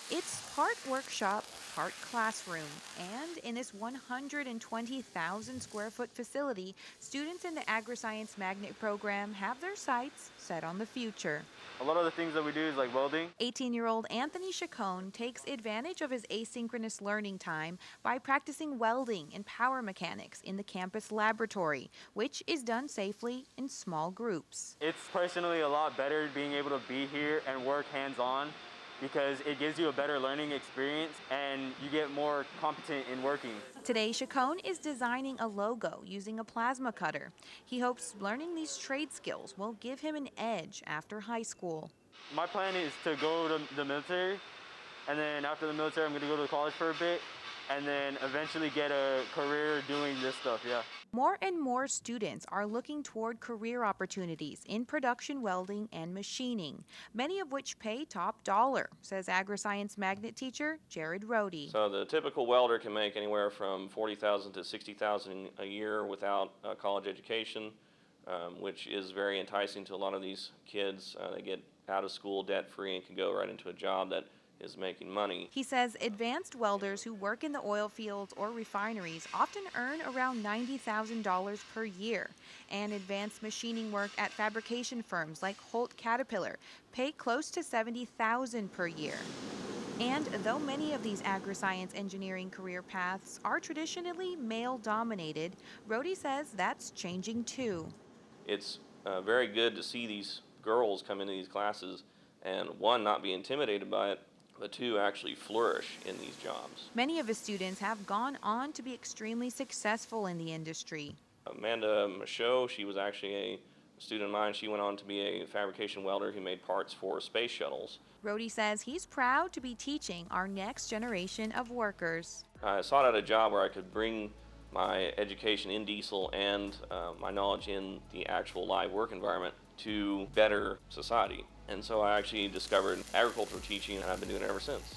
It's part workshop, part classroom, and in this 120,000 square foot facility, students in the Agriscience Magnet Program have their sights set on the future. A lot of the things that we do is like welding. 18-year-old Anthony Chacon takes advantage of his asynchronous learning time by practicing welding and power mechanics in the campus laboratory, which is done safely in small groups. It's personally a lot better being able to be here and work hands-on because it gives you a better learning experience and you get more competent in working. Today, Chacon is designing a logo using a plasma cutter. He hopes learning these trade skills will give him an edge after high school. My plan is to go to the military, and then after the military I'm going to go to college for a bit and then eventually get a career doing this stuff, yeah. More and more students are looking toward career opportunities in production welding and machining, many of which pay top dollar, says Agriscience Magnet teacher Jared Rohde. So the typical welder can make anywhere from $40,000 to $60,000 a year without a college education, which is very enticing to a lot of these kids. They get out of school debt-free and can go right into a job that is making money. He says advanced welders who work in the oil fields or refineries often earn around $90,000 per year, and advanced machining work at fabrication firms like Holt Caterpillar pay close to $70,000 per year. And though many of these agri-science engineering career paths are traditionally male-dominated, Rohde says that's changing too. It's very good to see these girls come into these classes and, one, not be intimidated by it, but two, actually flourish in these jobs. Many of his students have gone on to be extremely successful in the industry. Amanda Michaud, she was actually a student of mine. She went on to be a fabrication welder who made parts for space shuttles. Rohde says he's proud to be teaching our next generation of workers. I sought out a job where I could bring my education in diesel and my knowledge in the actual live work environment to better society. And so I actually discovered agricultural teaching, and I've been doing it ever since.